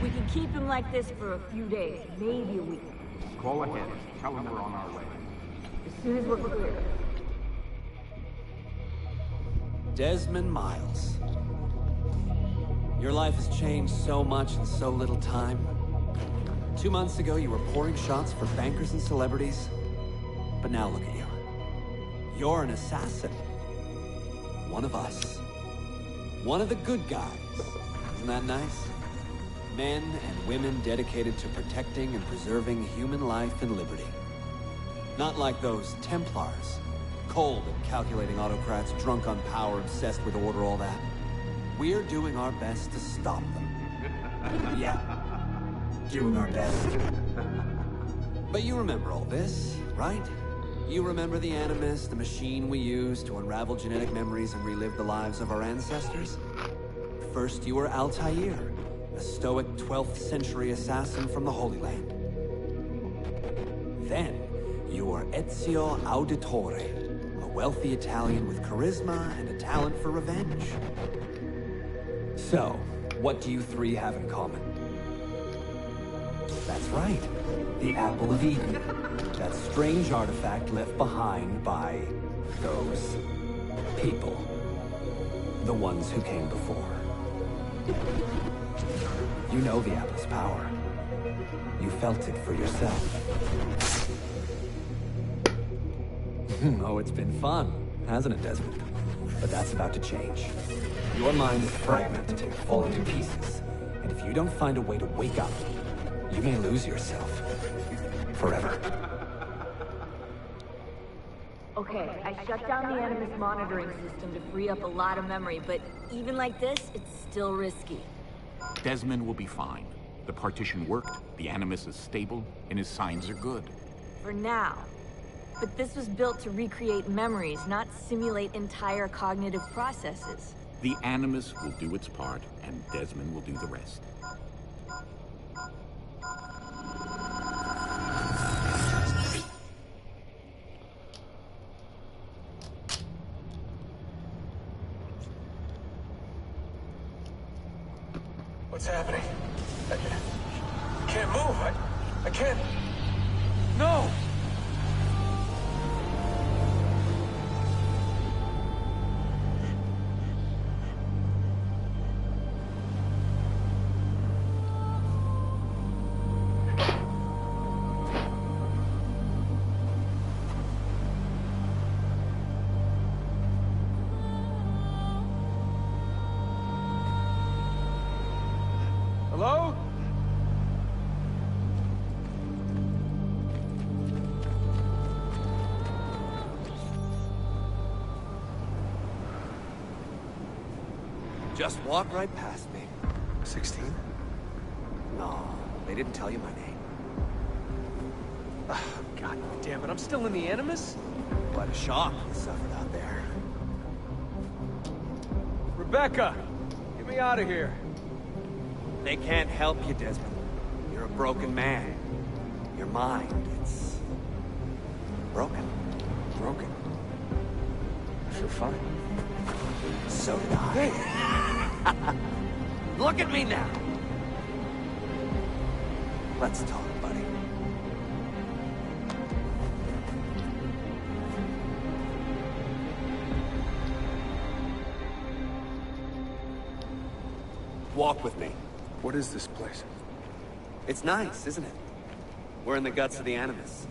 We can keep him like this for a few days, maybe a week. Call ahead. Tell him we're on our way. As soon as we're clear. Desmond Miles. Your life has changed so much in so little time. 2 months ago, you were pouring shots for bankers and celebrities. But now look at you. You're an assassin. One of us. One of the good guys. Isn't that nice? Men and women dedicated to protecting and preserving human life and liberty. Not like those Templars. Cold and calculating autocrats, drunk on power, obsessed with order, all that. We're doing our best to stop them. Yeah. Doing our best. But you remember all this, right? You remember the Animus, the machine we used to unravel genetic memories and relive the lives of our ancestors? First, you were Altair, a stoic 12th century assassin from the Holy Land. Then, you were Ezio Auditore, a wealthy Italian with charisma and a talent for revenge. So, what do you three have in common? That's right, the Apple of Eden. That strange artifact left behind by those people. The ones who came before. You know the Apple's power. You felt it for yourself. Oh, it's been fun, hasn't it, Desmond? But that's about to change. Your mind is fragmented, falling to pieces. And if you don't find a way to wake up, you may lose yourself. Forever. Okay, I shut down the Animus monitoring system to free up a lot of memory, but even like this, it's still risky. Desmond will be fine. The partition worked, the Animus is stable, and his signs are good. For now. But this was built to recreate memories, not simulate entire cognitive processes. The Animus will do its part, and Desmond will do the rest. What's happening? I can't move. I can't. No! Hello? Just walk right past me. 16? No, they didn't tell you my name. Oh, God damn it, I'm still in the Animus? What a shock you suffered out there. Rebecca! Get me out of here. They can't help you, Desmond. You're a broken man. Your mind, it's... broken. Broken. I feel fine. So did I. Look at me now. Let's talk, buddy. Walk with me. What is this place? It's nice, isn't it? We're in the guts of the Animus.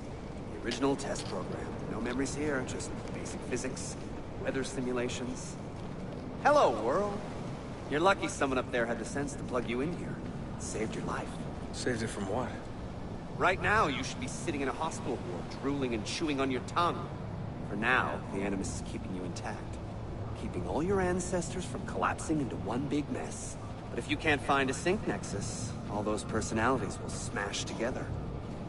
The original test program. No memories here, just basic physics, weather simulations. Hello, world. You're lucky someone up there had the sense to plug you in here. It saved your life. Saved it from what? Right now, you should be sitting in a hospital ward, drooling and chewing on your tongue. For now, the Animus is keeping you intact. Keeping all your ancestors from collapsing into one big mess. But if you can't find a sync nexus, all those personalities will smash together.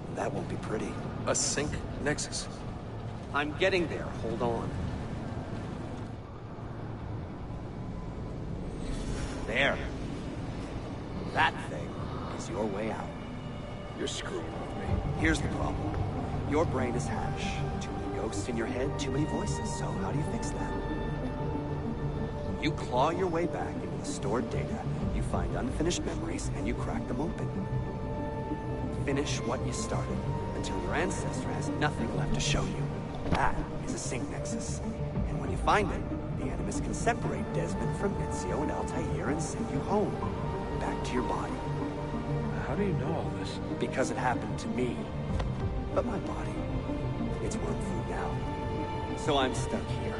And that won't be pretty. A sync nexus? I'm getting there. Hold on. There. That thing is your way out. You're screwing with me. Here's the problem. Your brain is hash. Too many ghosts in your head, too many voices. So how do you fix that? You claw your way back into the stored data, you find unfinished memories, and you crack them open. Finish what you started, until your ancestor has nothing left to show you. That is a sync nexus. And when you find it, the Animus can separate Desmond from Ezio and Altair and send you home. Back to your body. How do you know all this? Because it happened to me. But my body, it's worm food now. So I'm stuck here.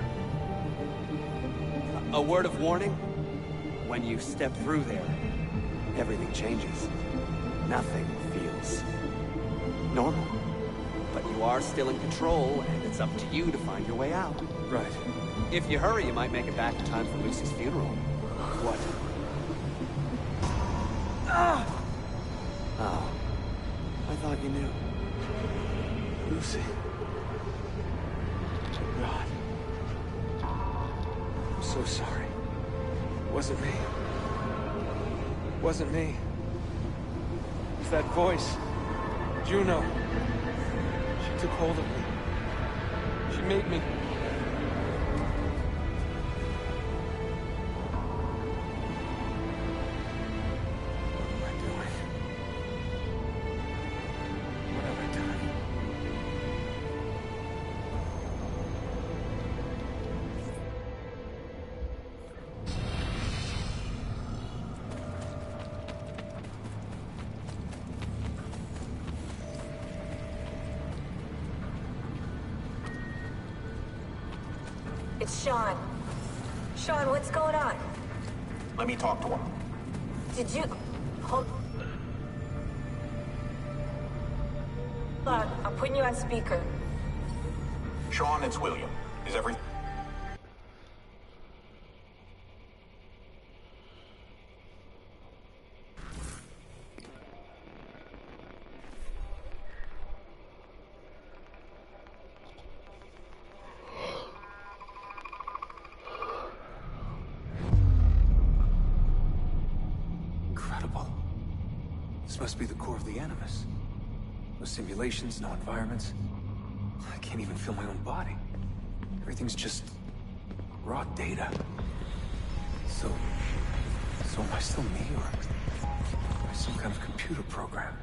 A word of warning? When you step through there, everything changes. Nothing feels normal. But you are still in control, and it's up to you to find your way out. Right. If you hurry, you might make it back in time for Lucy's funeral. What? Oh. I thought you knew. Lucy. God. I'm so sorry. Wasn't me. Wasn't me. It was that voice. Juno. She took hold of me. She made me... It's Sean. Sean, what's going on? Let me talk to him. Did you... Hold on, I'm putting you on speaker. Sean, it's William. Is everything... Incredible. This must be the core of the Animus. No simulations, no environments. I can't even feel my own body. Everything's just... raw data. So am I still me, or am I some kind of computer program?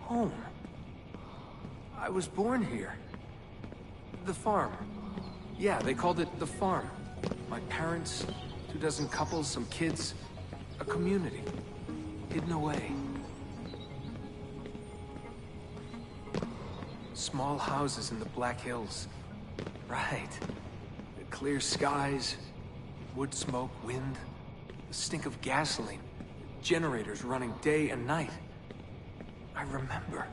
Home. I was born here. The farm. Yeah, they called it the farm. My parents, 24 couples, some kids, a community. Hidden away. Small houses in the Black Hills. Right. The clear skies, wood smoke, wind, the stink of gasoline, generators running day and night. I remember.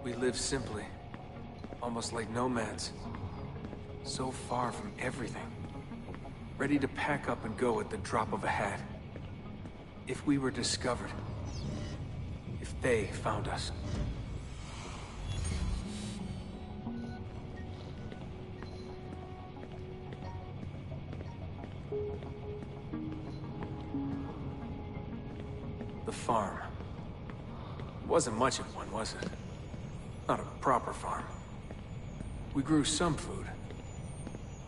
We lived simply, almost like nomads. So far from everything. Ready to pack up and go at the drop of a hat. If we were discovered. If they found us. The farm. Wasn't much of one, was it? Not a proper farm. We grew some food.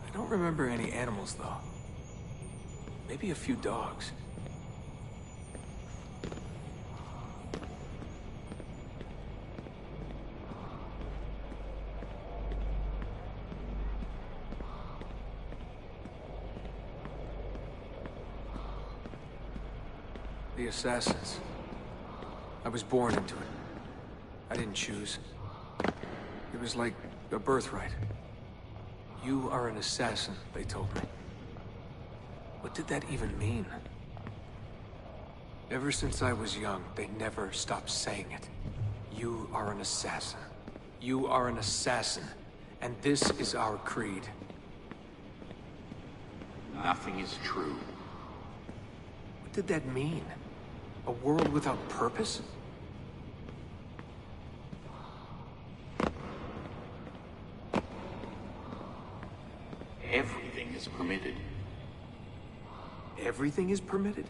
I don't remember any animals, though. Maybe a few dogs. The assassins. I was born into it. I didn't choose. It was like a birthright. You are an assassin, they told me. What did that even mean? Ever since I was young, they never stopped saying it. You are an assassin. You are an assassin. And this is our creed. Nothing is true. What did that mean? A world without purpose? Everything is permitted. Everything is permitted?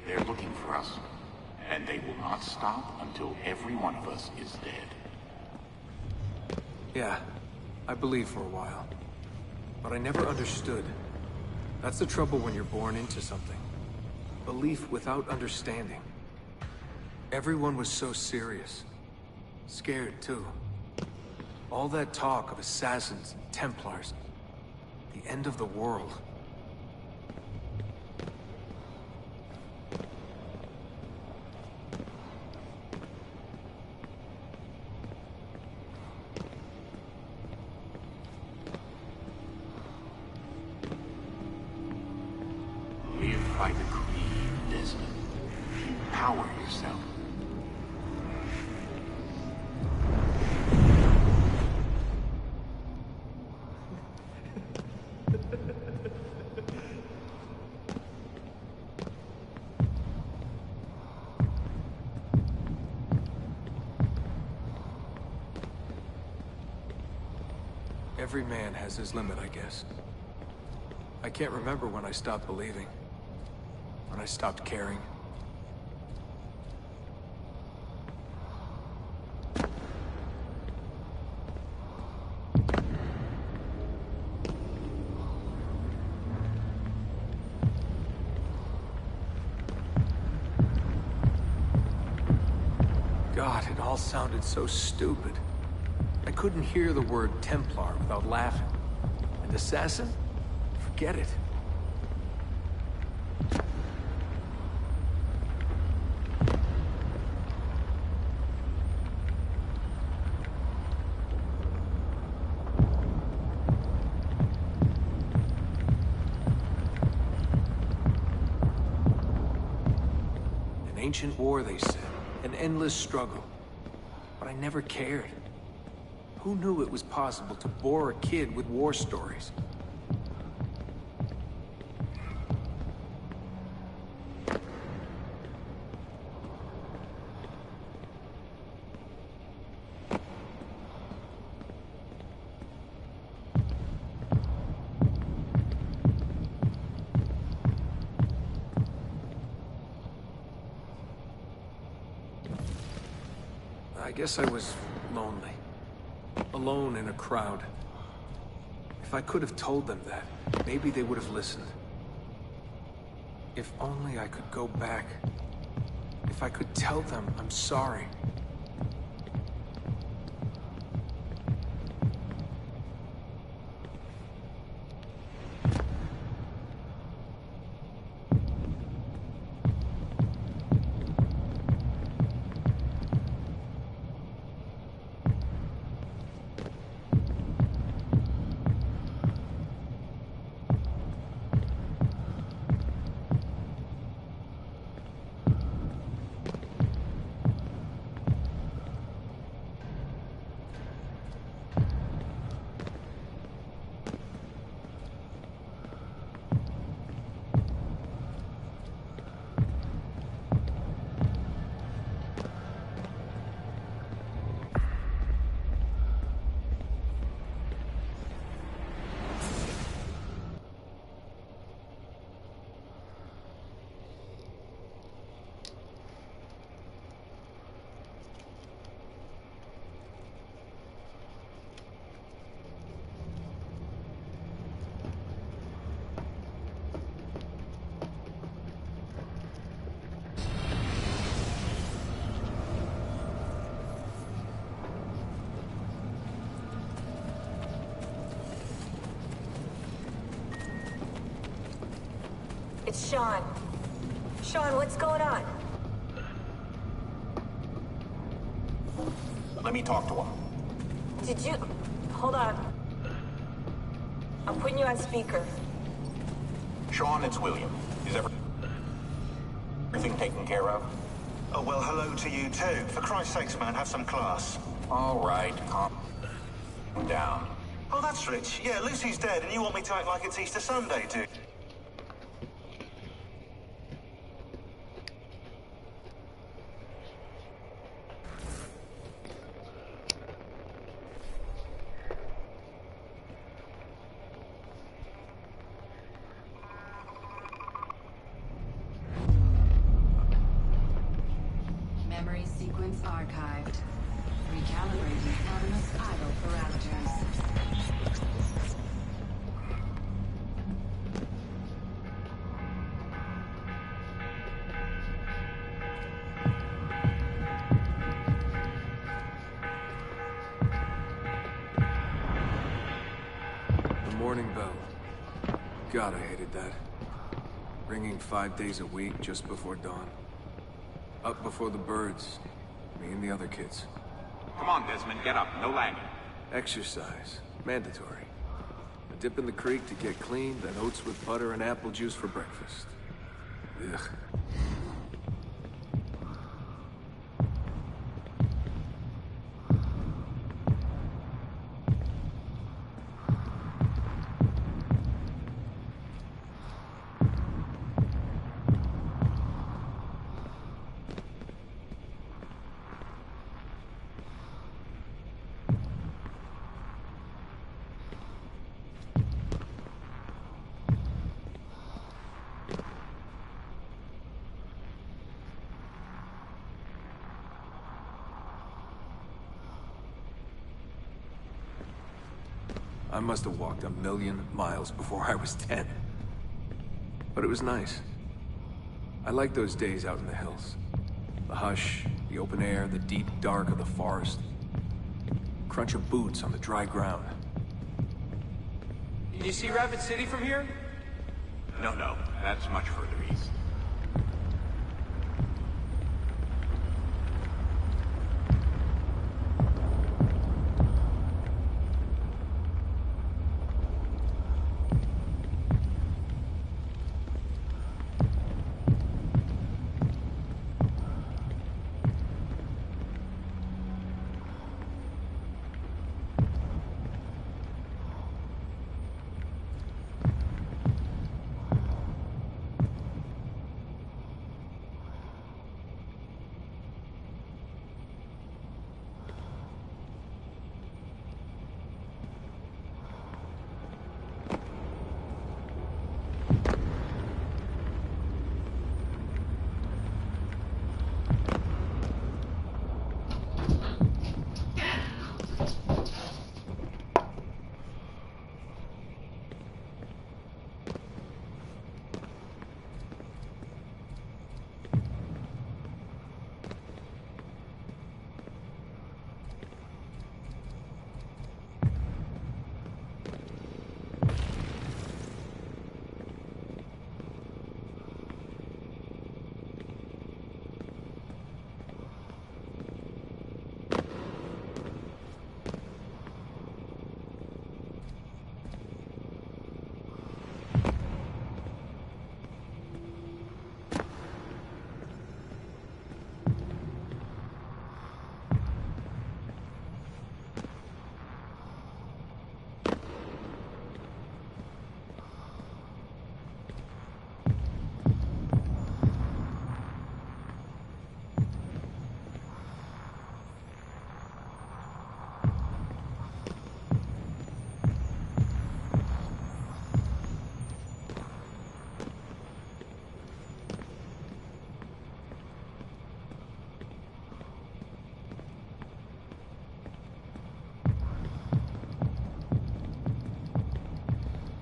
They're looking for us, and they will not stop until every one of us is dead. Yeah, I believed for a while. But I never understood. That's the trouble when you're born into something. Belief without understanding. Everyone was so serious. Scared, too. All that talk of assassins and Templars. The end of the world. Live by the creed, Desmond. Empower yourself. Every man has his limit, I guess. I can't remember when I stopped believing. When I stopped caring. God, it all sounded so stupid. I couldn't hear the word Templar without laughing. And assassin? Forget it. An ancient war, they said. An endless struggle. But I never cared. Who knew it was possible to bore a kid with war stories? I guess I was lonely. Alone in a crowd. If I could have told them that, maybe they would have listened. If only I could go back. If I could tell them I'm sorry. It's Sean. Sean, what's going on? Let me talk to him. Did you... Hold on. I'm putting you on speaker. Sean, it's William. Is everything taken care of? Oh, well, hello to you too. For Christ's sakes, man, have some class. All right, calm down. Oh, that's rich. Yeah, Lucy's dead, and you want me to act like it's Easter Sunday, do you? Memory sequence archived. Recalibrating Animus idle parameters. The morning bell. God, I hated that. Ringing 5 days a week just before dawn. Up before the birds. Me and the other kids. Come on, Desmond, get up. No lagging. Exercise. Mandatory. A dip in the creek to get clean, then oats with butter and apple juice for breakfast. Ugh. I must have walked 1,000,000 miles before I was 10. But it was nice. I liked those days out in the hills. The hush, the open air, the deep dark of the forest. Crunch of boots on the dry ground. You see Rapid City from here? No, that's much further east.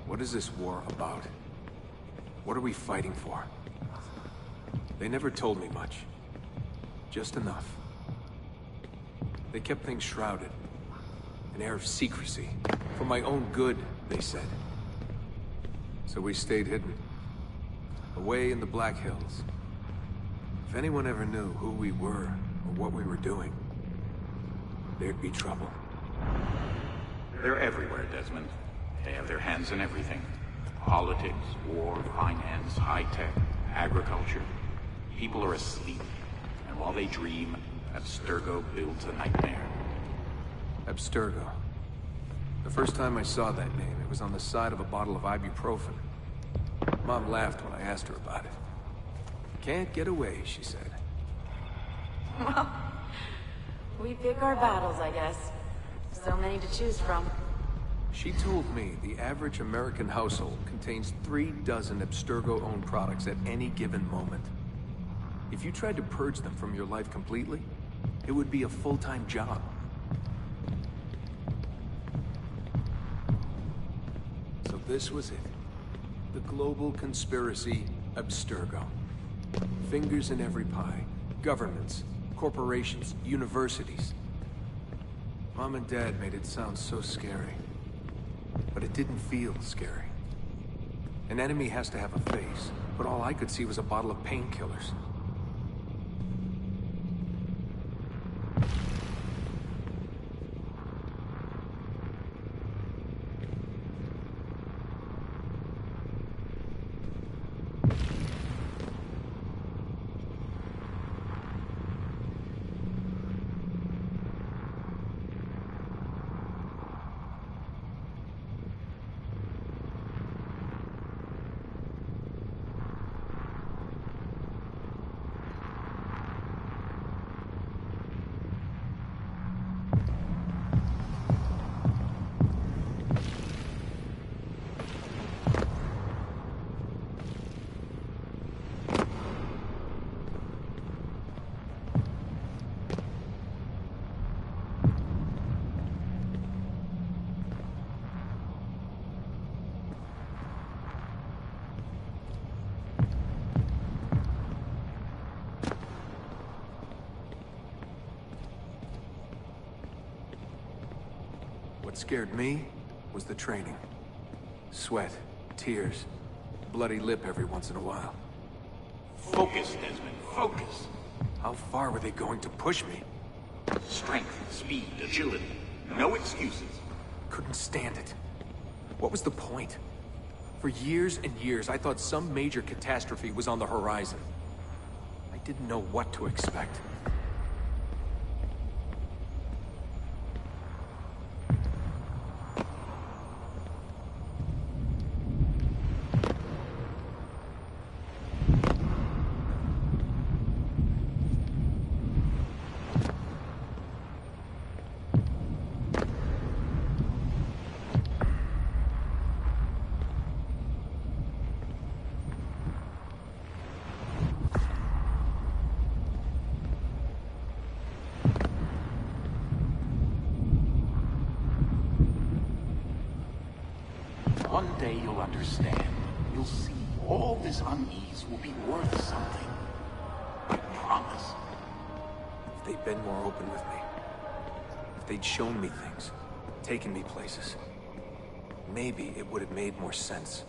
What is this war about? What are we fighting for? They never told me much. Just enough. They kept things shrouded. An air of secrecy. For my own good, they said. So we stayed hidden. away in the Black Hills. If anyone ever knew who we were or what we were doing, there'd be trouble. They're everywhere, Desmond. They have their hands in everything. Politics, war, finance, high-tech, agriculture. People are asleep. And while they dream, Abstergo builds a nightmare. Abstergo. The first time I saw that name, it was on the side of a bottle of ibuprofen. Mom laughed when I asked her about it. Can't get away, she said. Well, we pick our battles, I guess. So many to choose from. She told me the average American household contains 3 dozen Abstergo-owned products at any given moment. If you tried to purge them from your life completely, it would be a full-time job. So this was it. The global conspiracy, Abstergo. Fingers in every pie. Governments, corporations, universities. Mom and Dad made it sound so scary. But it didn't feel scary. An enemy has to have a face, but all I could see was a bottle of painkillers. What scared me was the training. Sweat, tears, bloody lip every once in a while. Focus, Desmond, focus. How far were they going to push me? Strength, speed, agility. No excuses. Couldn't stand it. What was the point? For years and years, I thought some major catastrophe was on the horizon. I didn't know what to expect. One day you'll understand. You'll see all this unease will be worth something. I promise. If they'd been more open with me. If they'd shown me things. Taken me places. Maybe it would have made more sense.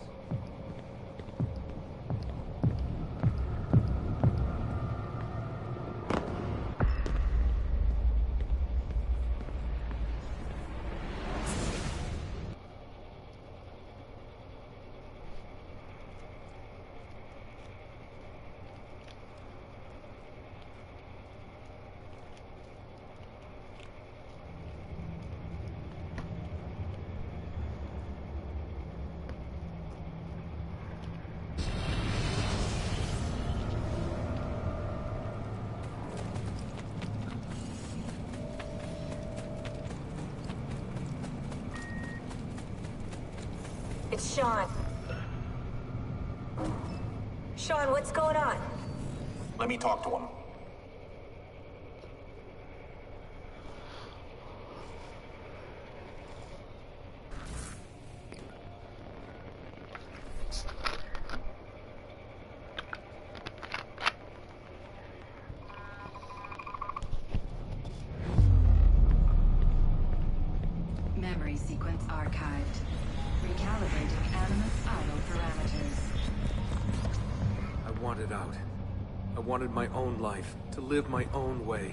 It's Sean. Sean, what's going on? Let me talk to him. Memory sequence archived. Recalibrating Animus idle parameters. wanted out. I wanted my own life, to live my own way.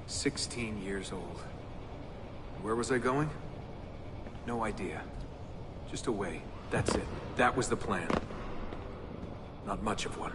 "16 years old. Where was I going? No idea. Just away. That's it. That was the plan. Not much of one.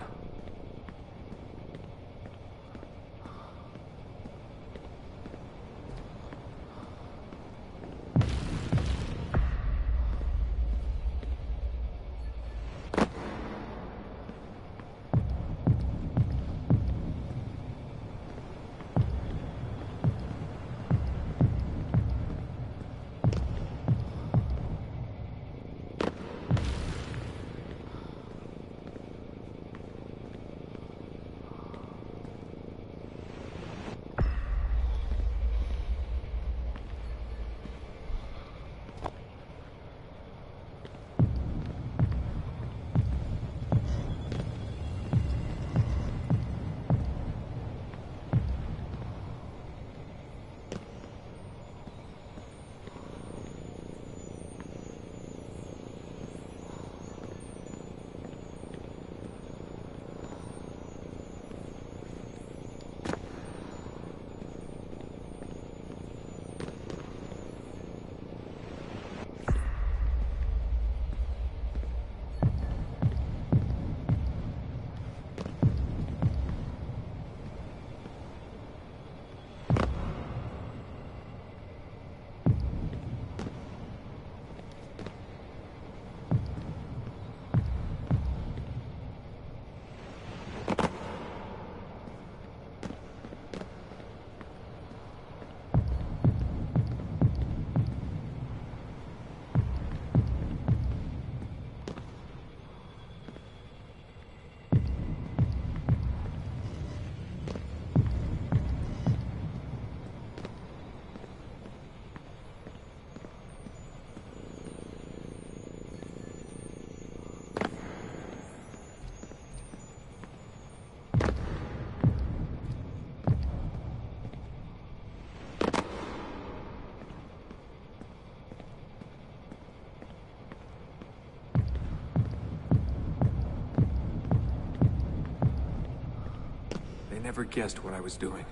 Never guessed what I was doing.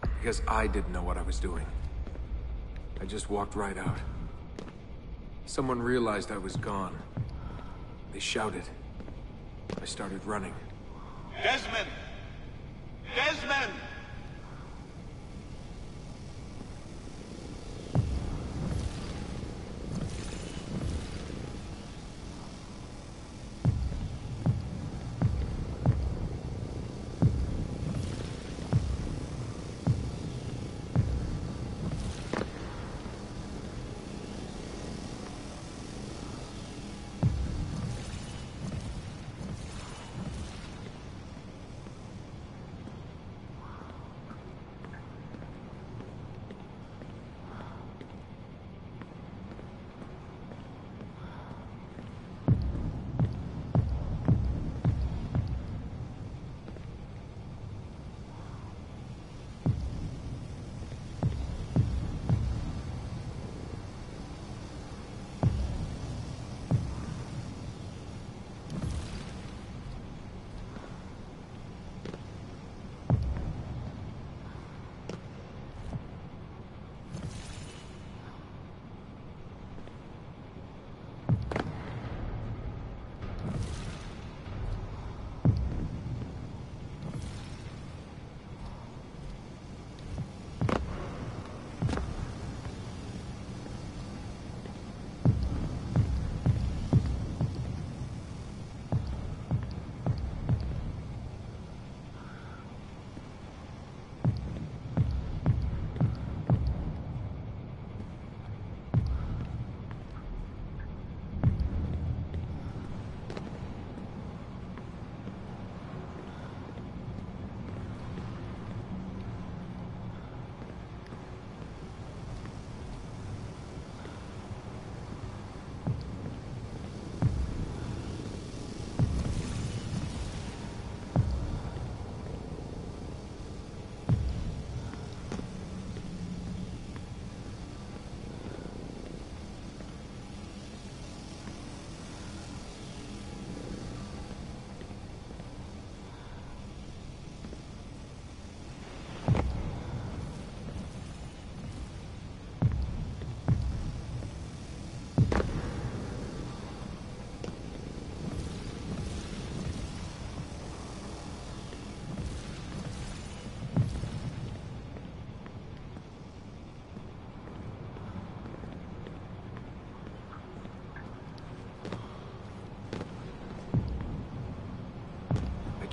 Because I didn't know what I was doing. I just walked right out. Someone realized I was gone. They shouted. I started running. Desmond! Desmond!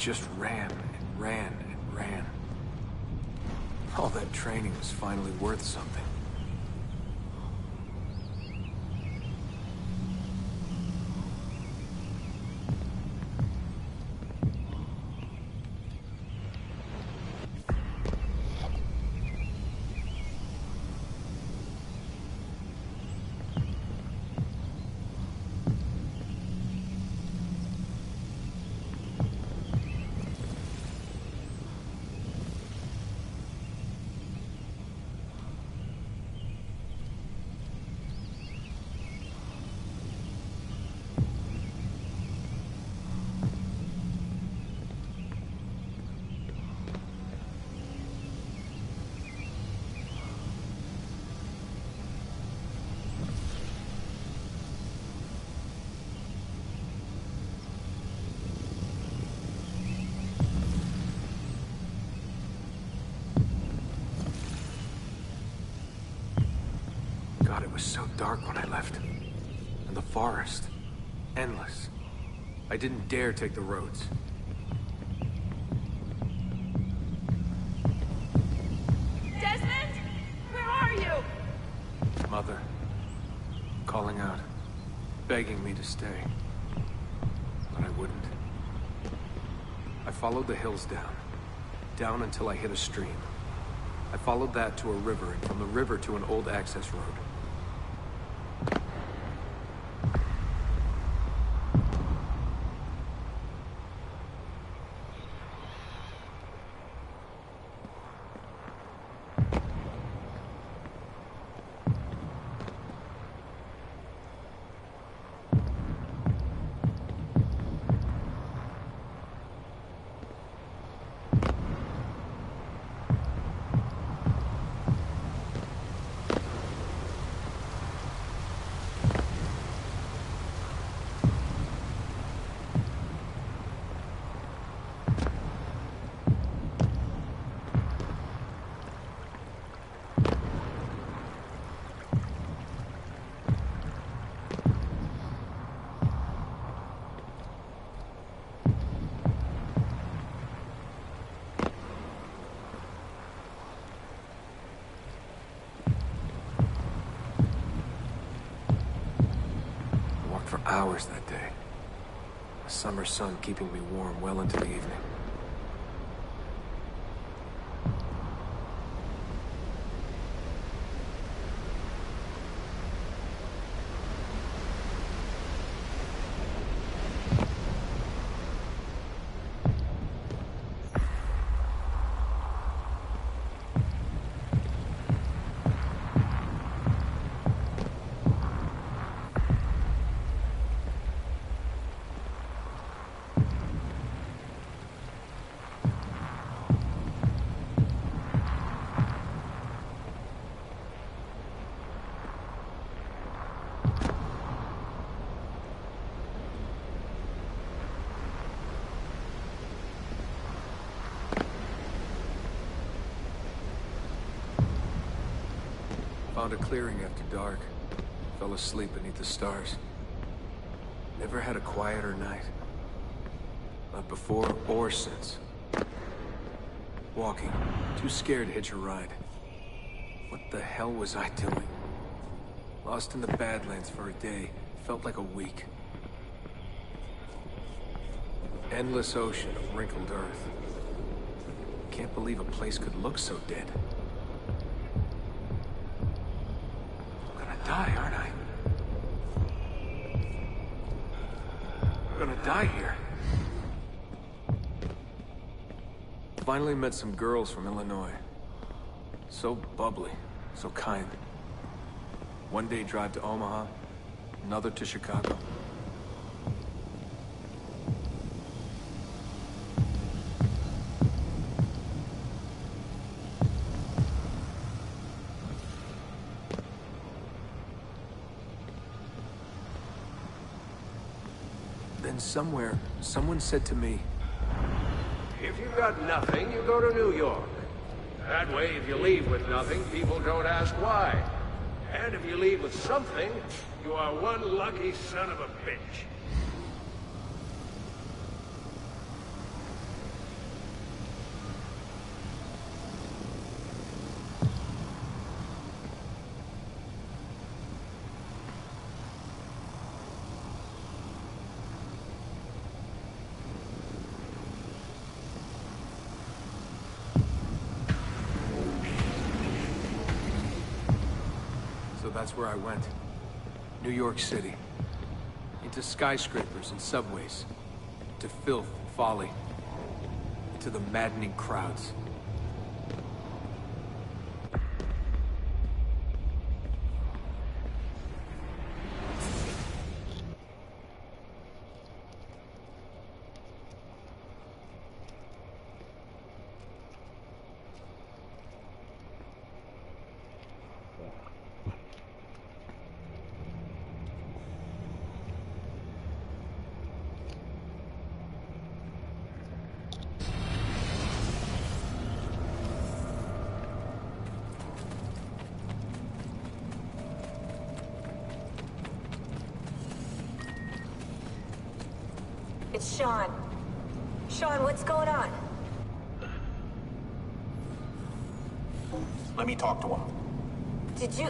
just ran and ran and ran. All that training was finally worth something. God, it was so dark when I left. And the forest. Endless. I didn't dare take the roads. Desmond? Where are you? Mother. Calling out. Begging me to stay. But I wouldn't. I followed the hills down. Down until I hit a stream. I followed that to a river, and from the river to an old access road. For hours that day. The summer sun keeping me warm well into the evening. Found a clearing after dark. Fell asleep beneath the stars. Never had a quieter night. Not before or since. Walking. Too scared to hitch a ride. What the hell was I doing? Lost in the Badlands for a day. Felt like a week. Endless ocean of wrinkled earth. Can't believe a place could look so dead. Die, aren't I? I'm gonna die here. Finally met some girls from Illinois. So bubbly, so kind. One day drive to Omaha, another to Chicago. Then somewhere, someone said to me, If you've got nothing, you go to New York. That way, if you leave with nothing, people don't ask why. And if you leave with something, you are one lucky son of a bitch. So that's where I went. New York City. Into skyscrapers and subways. To filth and folly. Into the maddening crowds. It's Sean. Sean, what's going on? Let me talk to him. Did you...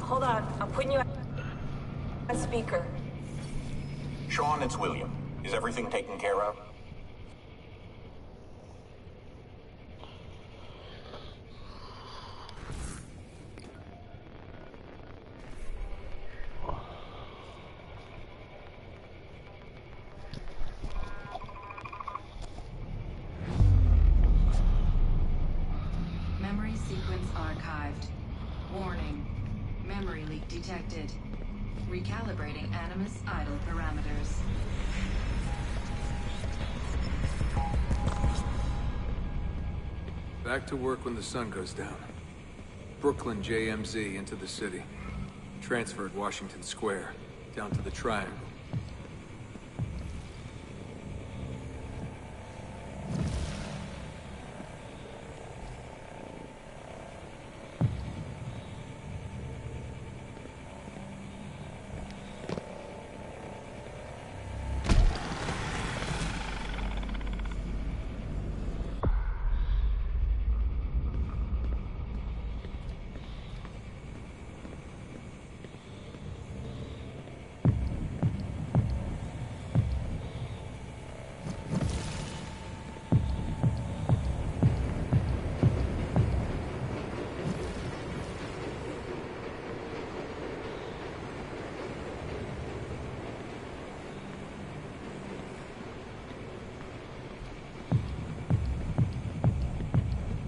Hold on, I'm putting you on speaker. Sean, it's William. Is everything taken care of? Memory sequence archived. Warning. Memory leak detected. Recalibrating Animus idle parameters. Back to work when the sun goes down. Brooklyn JMZ into the city. Transferred Washington Square, down to the Triangle.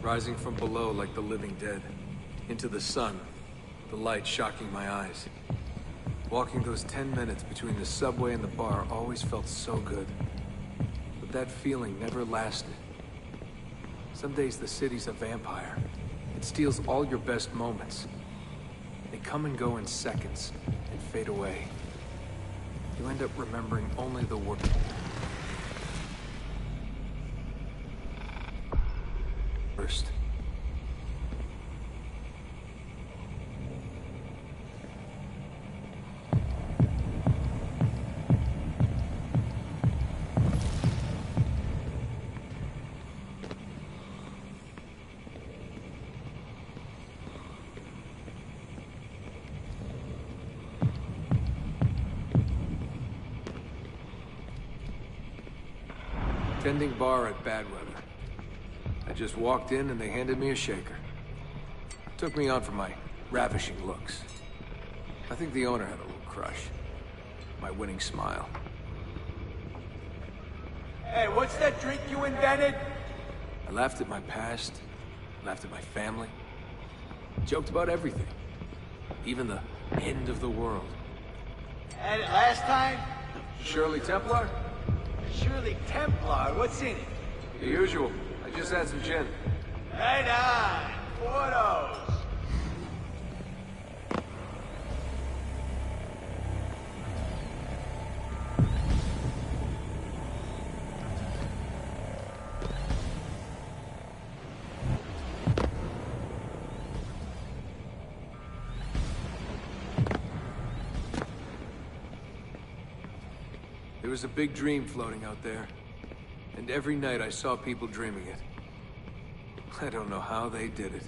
Rising from below like the living dead. Into the sun, the light shocking my eyes. Walking those 10 minutes between the subway and the bar always felt so good. But that feeling never lasted. Some days the city's a vampire. It steals all your best moments. They come and go in seconds, and fade away. You end up remembering only the worst. First. Tending bar at Badweather. I just walked in and they handed me a shaker. Took me on for my ravishing looks. I think the owner had a little crush. My winning smile. Hey, what's that drink you invented? I laughed at my past, laughed at my family, joked about everything. Even the end of the world. Had it last time? Shirley Templar? Shirley Templar, what's in it? The usual. I just had some gin. Right on. Photos. There was a big dream floating out there. And every night I saw people dreaming it. I don't know how they did it.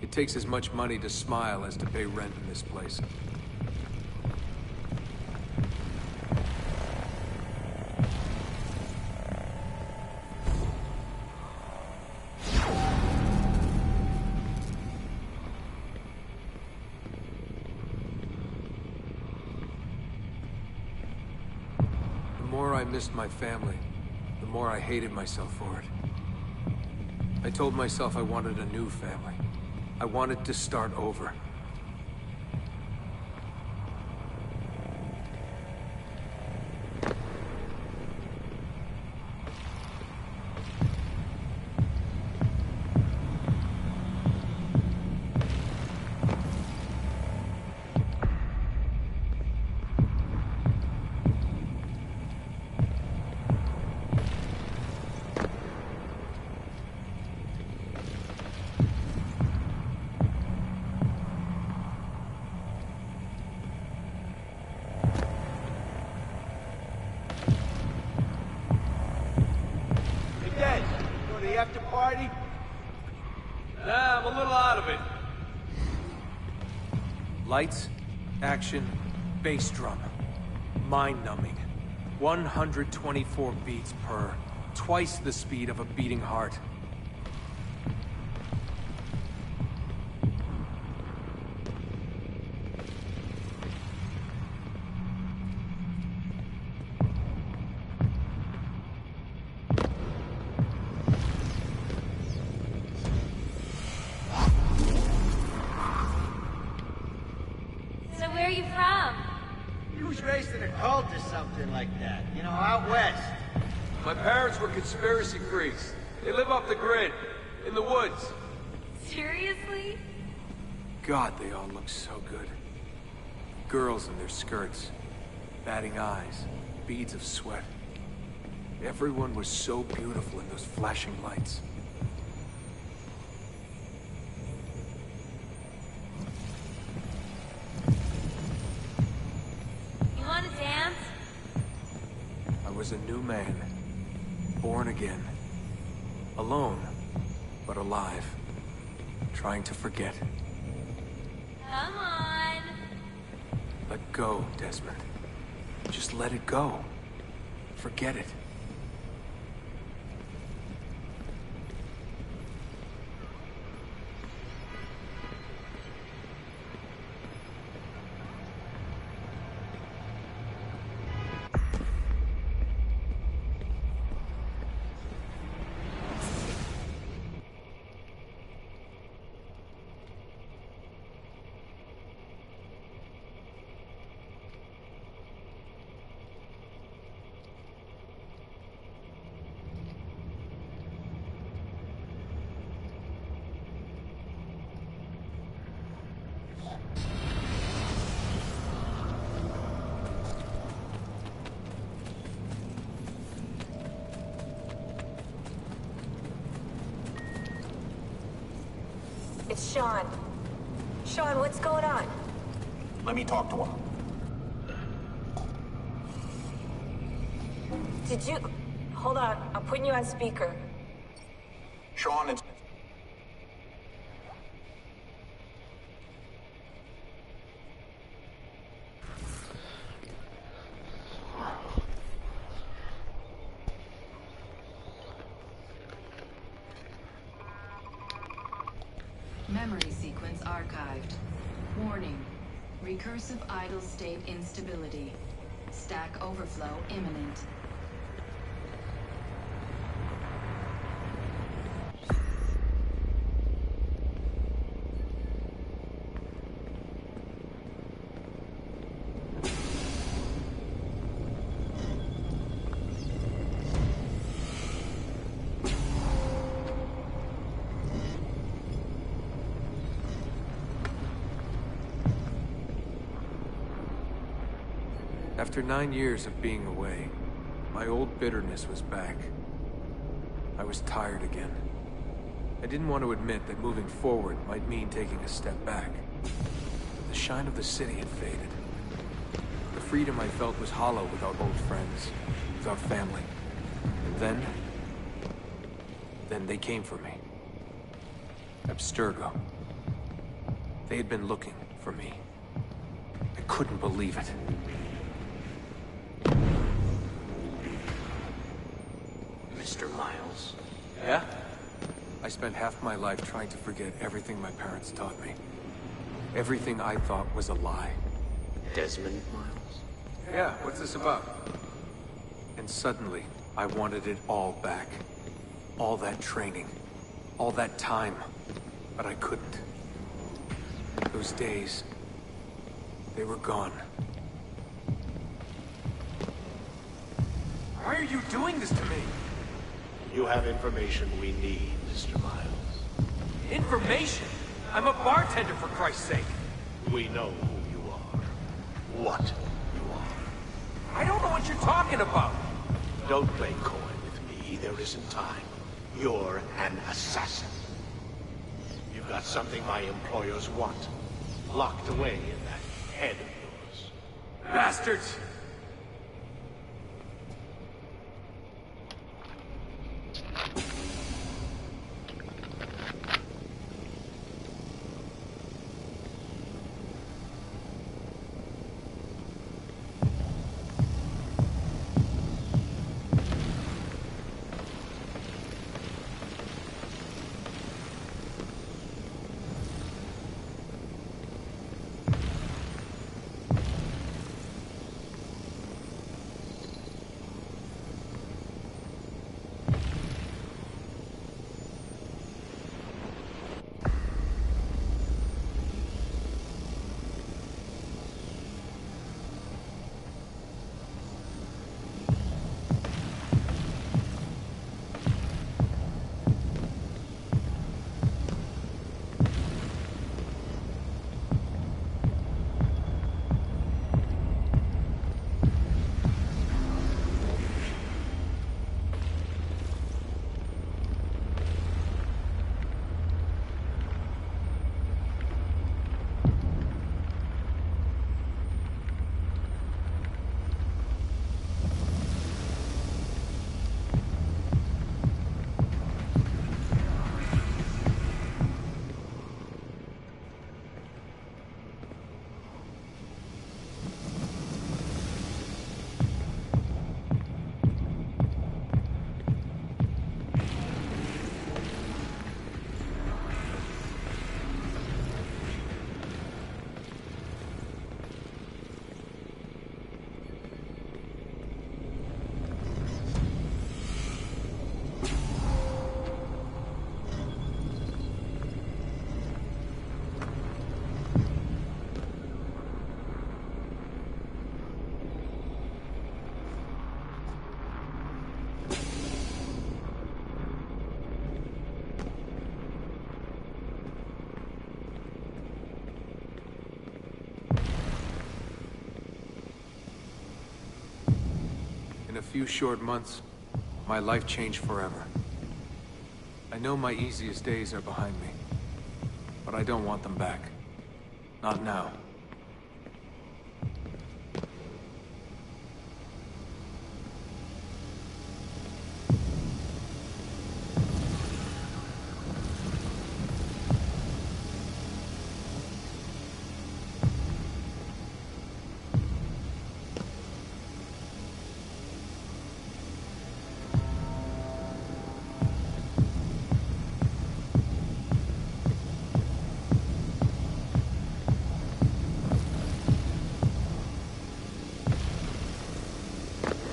It takes as much money to smile as to pay rent in this place. I missed my family, the more I hated myself for it. I told myself I wanted a new family. I wanted to start over. After party? Nah, I'm a little out of it. Lights, action, bass drum. Mind-numbing. 124 beats per. Twice the speed of a beating heart. Raised in a cult or something like that. You know, out west. My parents were conspiracy freaks. They live off the grid, in the woods. Seriously? God, they all look so good. Girls in their skirts, batting eyes, beads of sweat. Everyone was so beautiful in those flashing lights. I was a new man, born again, alone, but alive, trying to forget. Come on. Let go, Desmond. Just let it go. Forget it. It's Sean. Sean, what's going on? Let me talk to him. Did you... Hold on, I'm putting you on speaker. Sean, it's... Memory sequence archived. Warning. Recursive idle state instability. Stack overflow imminent. After 9 years of being away, my old bitterness was back. I was tired again. I didn't want to admit that moving forward might mean taking a step back. The shine of the city had faded. The freedom I felt was hollow without old friends, without family. And then they came for me. Abstergo. They had been looking for me. I couldn't believe it. Mr. Miles. Yeah? I spent half my life trying to forget everything my parents taught me. Everything I thought was a lie. Desmond Miles? Yeah, what's this about? And suddenly, I wanted it all back. All that training. All that time. But I couldn't. Those days, they were gone. Why are you doing this to me? You have information we need, Mr. Miles. Information? I'm a bartender, for Christ's sake. We know who you are. What you are. I don't know what you're talking about. Don't play coy with me. There isn't time. You're an assassin. You've got something my employers want. Locked away in that head of yours. Bastards! In a few short months, my life changed forever. I know my easiest days are behind me, but I don't want them back. Not now.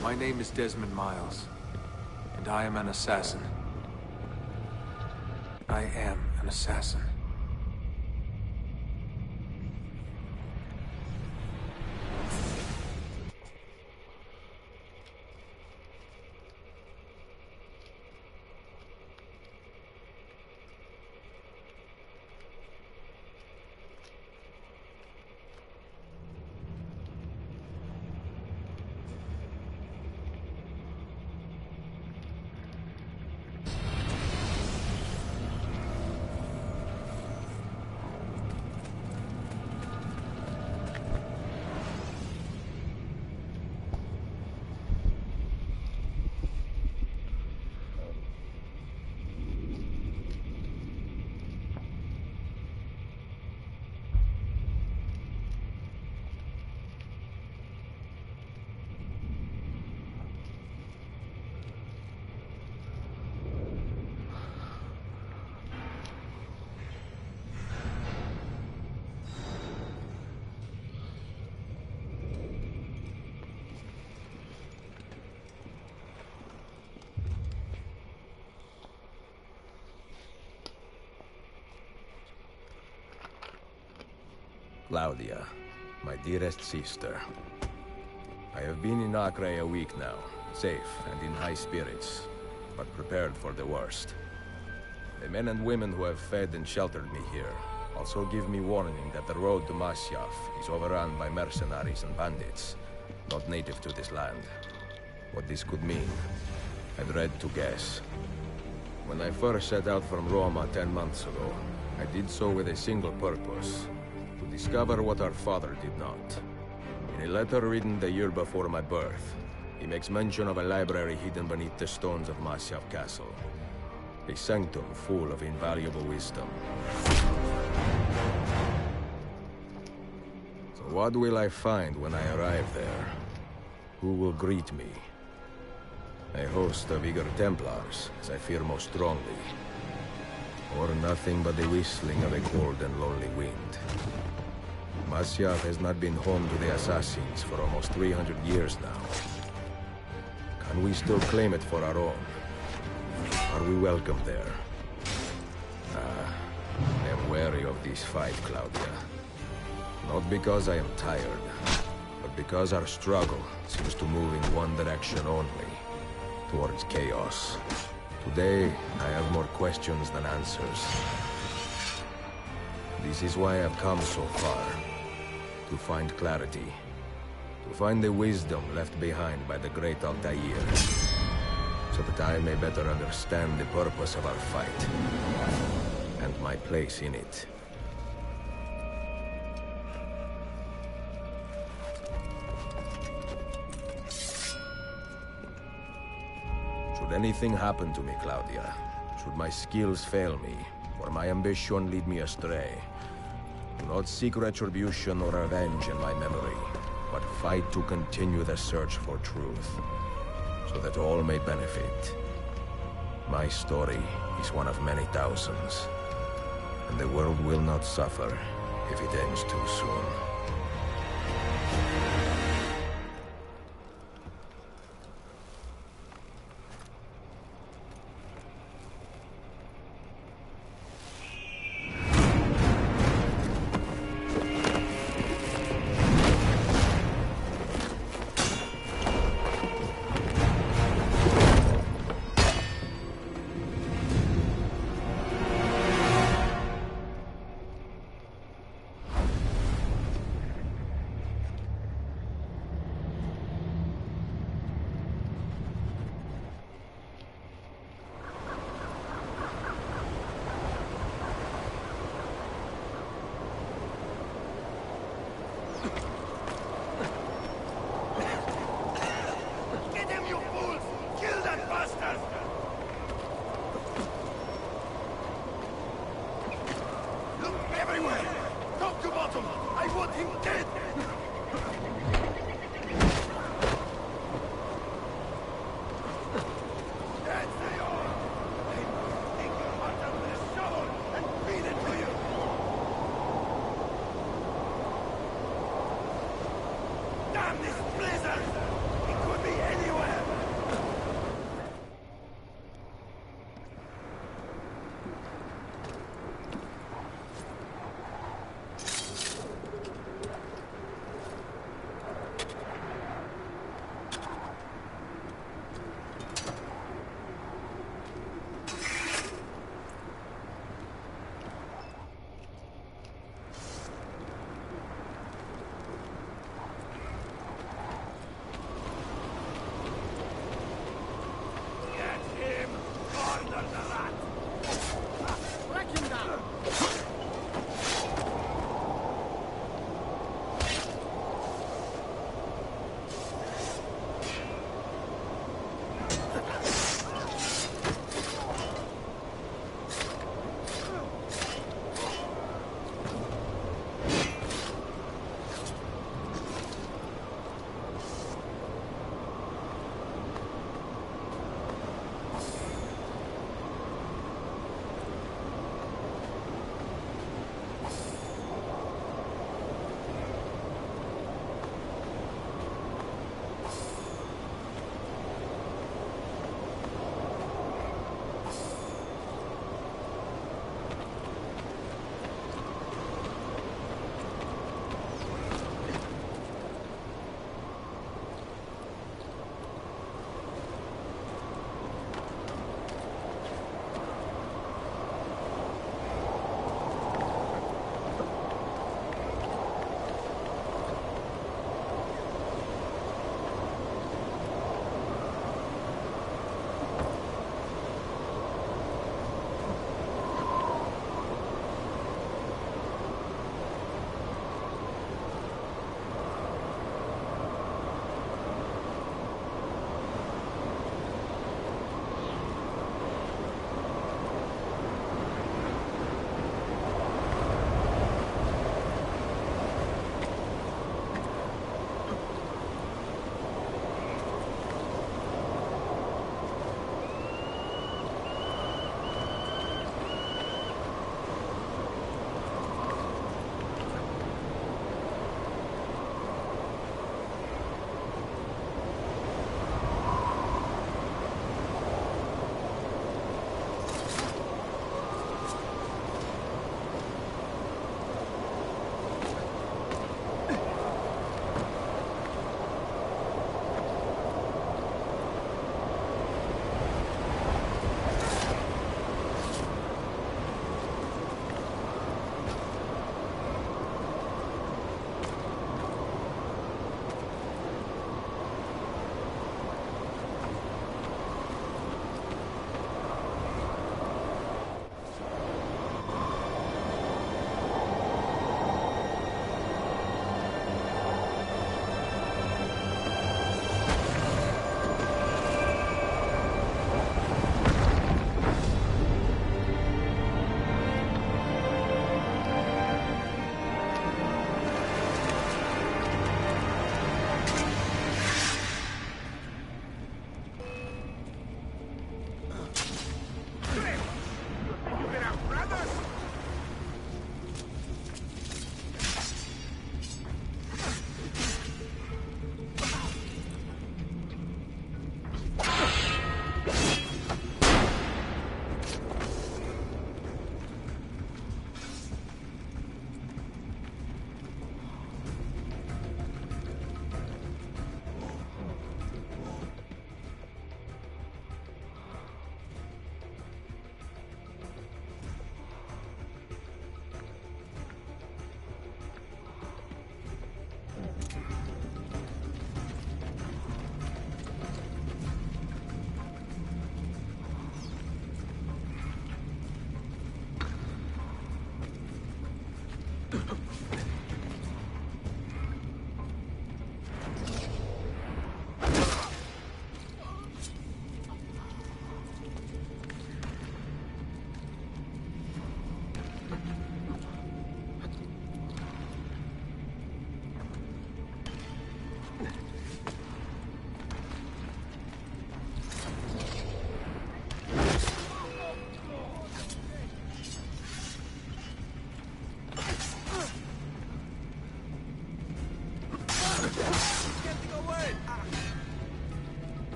My name is Desmond Miles, and I am an assassin. I am an assassin. Claudia, my dearest sister. I have been in Acre a week now, safe and in high spirits, but prepared for the worst. The men and women who have fed and sheltered me here also give me warning that the road to Masyaf is overrun by mercenaries and bandits, not native to this land. What this could mean, I dread to guess. When I first set out from Roma 10 months ago, I did so with a single purpose: to discover what our father did not. In a letter written the year before my birth, he makes mention of a library hidden beneath the stones of Masyaf Castle. A sanctum full of invaluable wisdom. So what will I find when I arrive there? Who will greet me? A host of eager Templars, as I fear most strongly. Or nothing but the whistling of a cold and lonely wind. Masyaf has not been home to the assassins for almost 300 years now. Can we still claim it for our own? Are we welcome there? I am wary of this fight, Claudia. Not because I am tired, but because our struggle seems to move in one direction only, towards chaos. Today, I have more questions than answers. This is why I've come so far. To find clarity. To find the wisdom left behind by the great Altair. So that I may better understand the purpose of our fight. And my place in it. Should anything happen to me, Claudia, should my skills fail me, or my ambition lead me astray, do not seek retribution or revenge in my memory, but fight to continue the search for truth, so that all may benefit. My story is one of many thousands, and the world will not suffer if it ends too soon.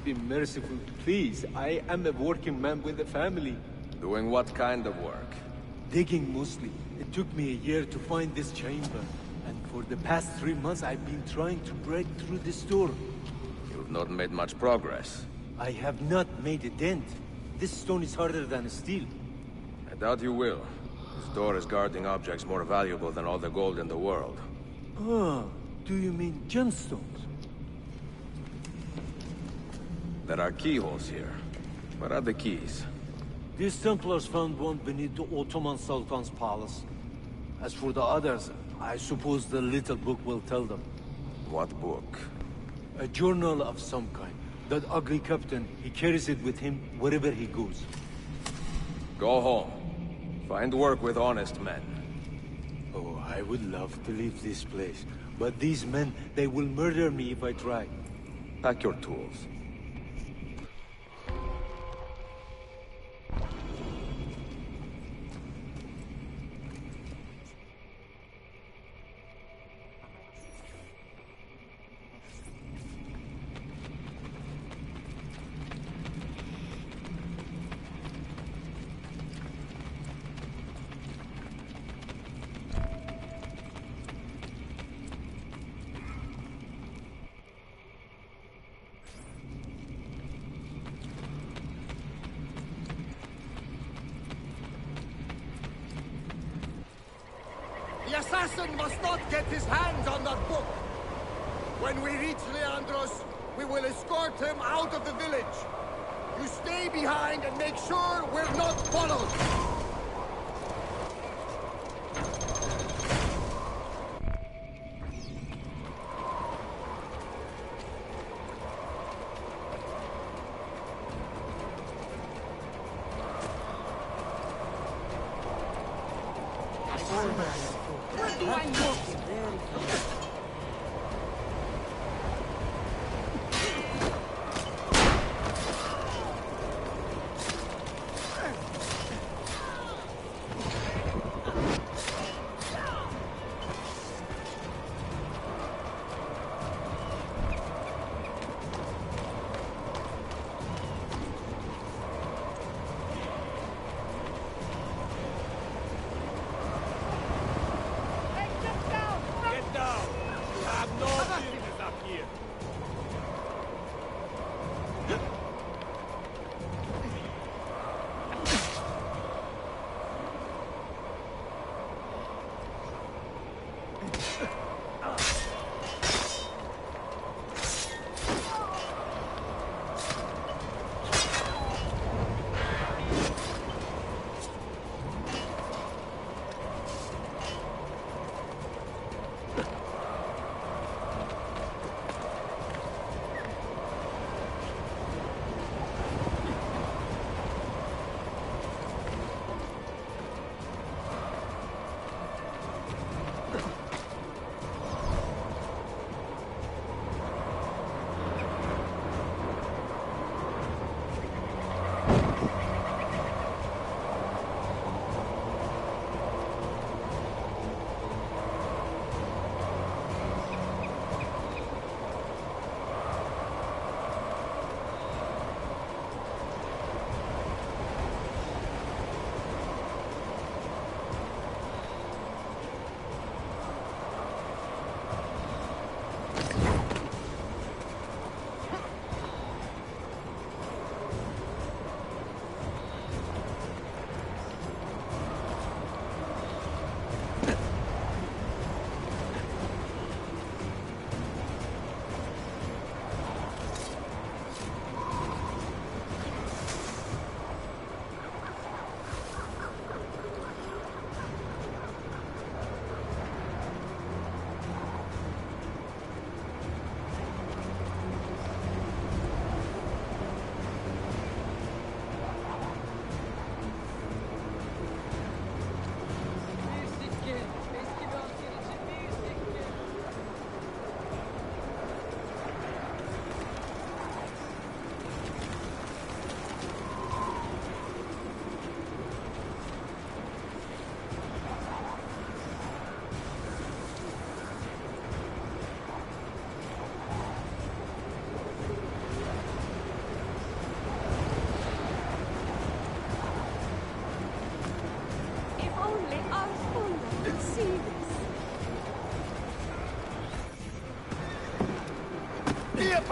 Be merciful, please. I am a working man with a family. Doing what kind of work? Digging mostly. It took me a year to find this chamber. And for the past 3 months I've been trying to break through this door. You've not made much progress. I have not made a dent. This stone is harder than steel. I doubt you will. This door is guarding objects more valuable than all the gold in the world. Ah, do you mean gemstones? There are keyholes here. Where are the keys? These Templars found one beneath the Ottoman Sultan's palace. As for the others, I suppose the little book will tell them. What book? A journal of some kind. That ugly captain, he carries it with him wherever he goes. Go home. Find work with honest men. Oh, I would love to leave this place. But these men, they will murder me if I try. Pack your tools. The assassin must not get his hands on that book! When we reach Leandros, we will escort him out of the village. You stay behind and make sure we're not followed! Where do I look?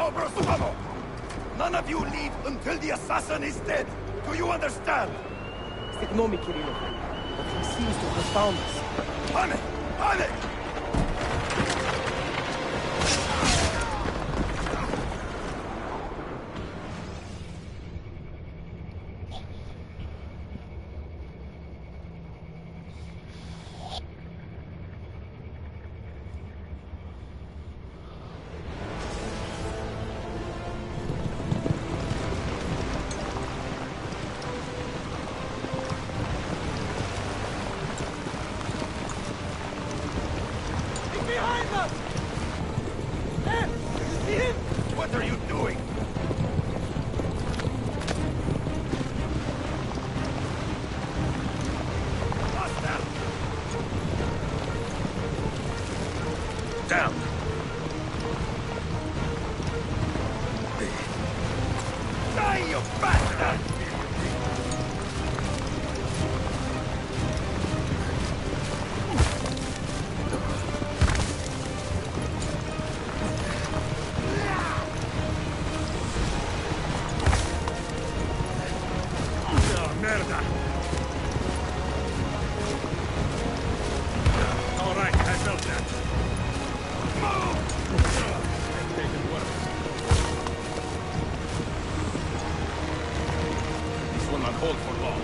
Cobra's funnel! None of you leave until the assassin is dead! Do you understand? Ignore me, Kirillov. But he seems to have found us. Panic! Panic! What are you doing? Down. Die, you bastard! All right, I felt that. This will not hold for long.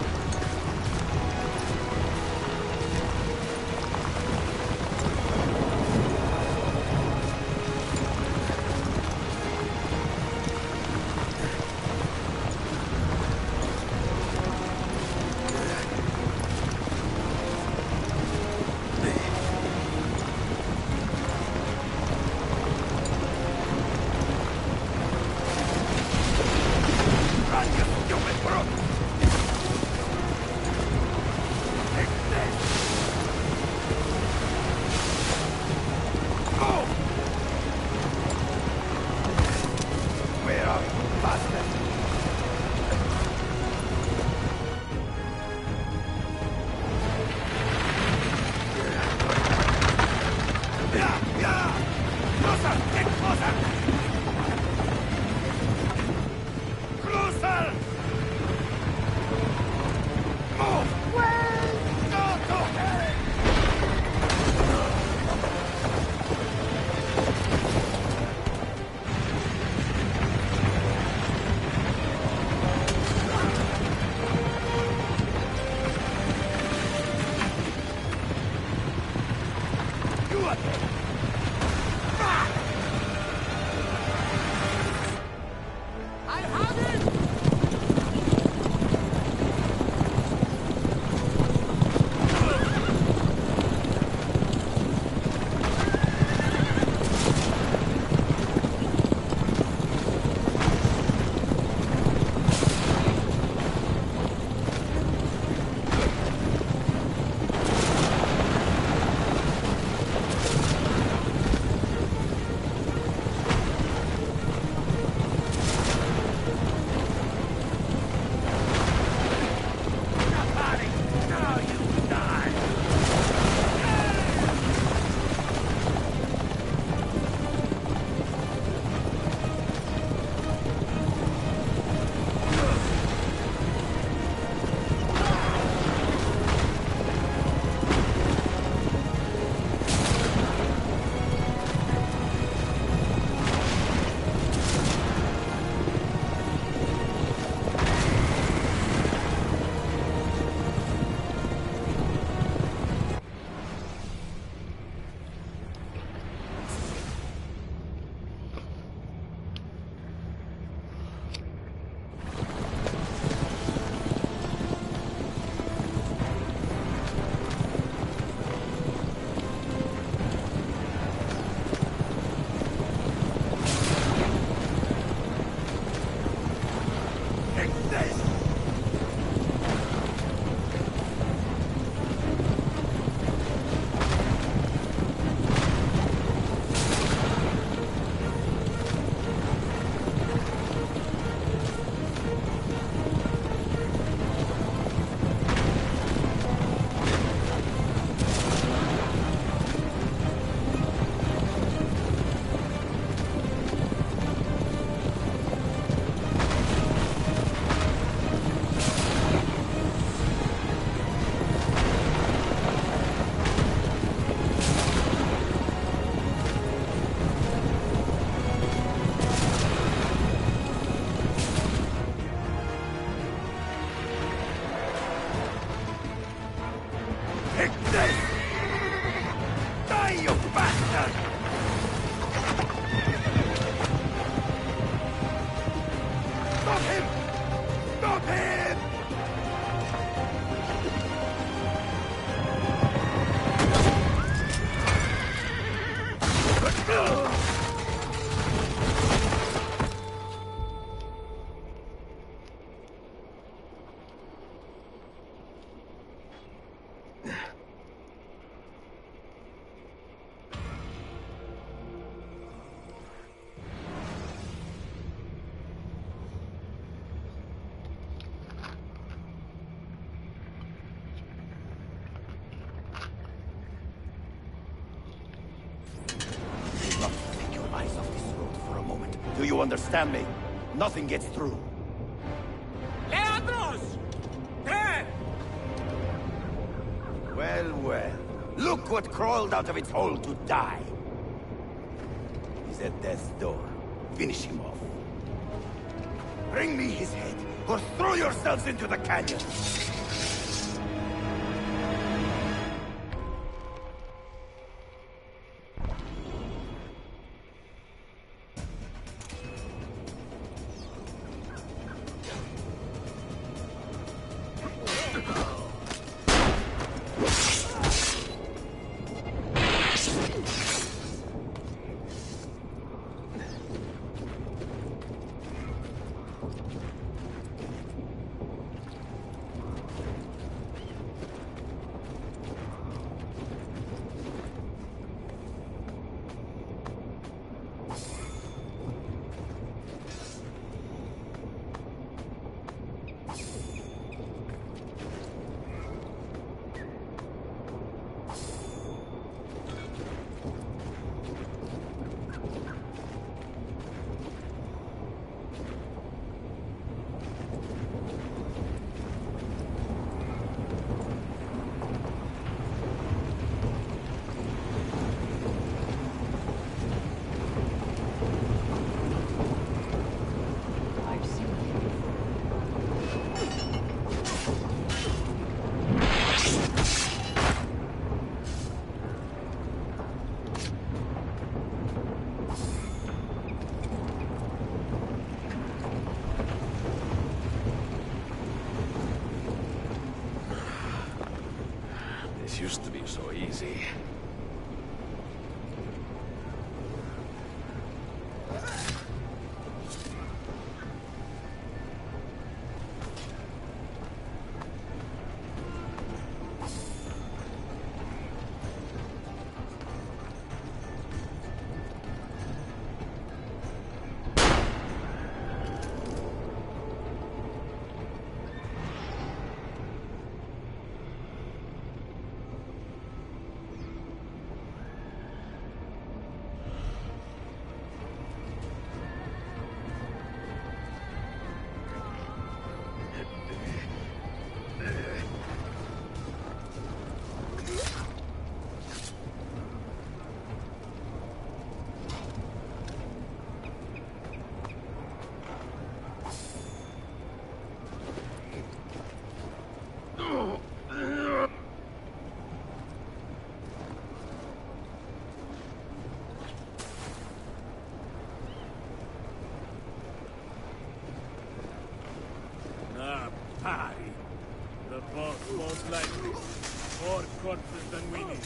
Do you understand me? Nothing gets through. Leandros! There! Well, well. Look what crawled out of its hole to die. He's at death's door. Finish him off. Bring me his head, or throw yourselves into the canyon! Used to be so easy. Party. The boss most likely. More corpses than we need.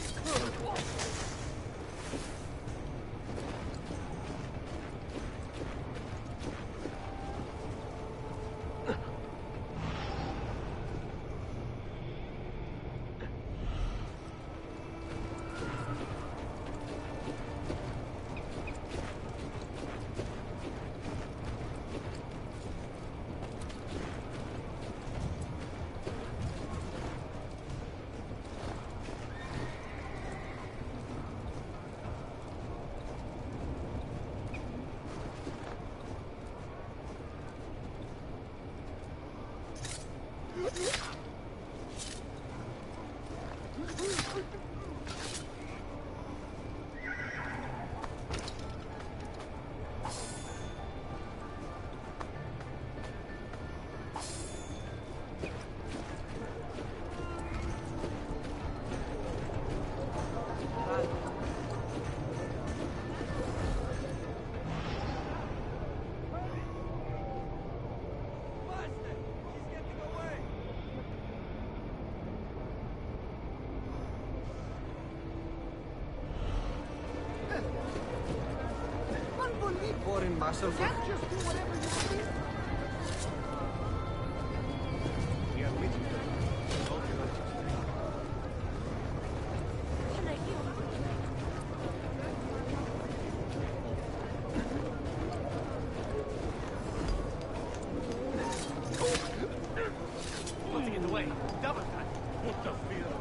Pouring myself up. Just do whatever you please. We are with you. Hold your What's in the way? Double cut. What the feel?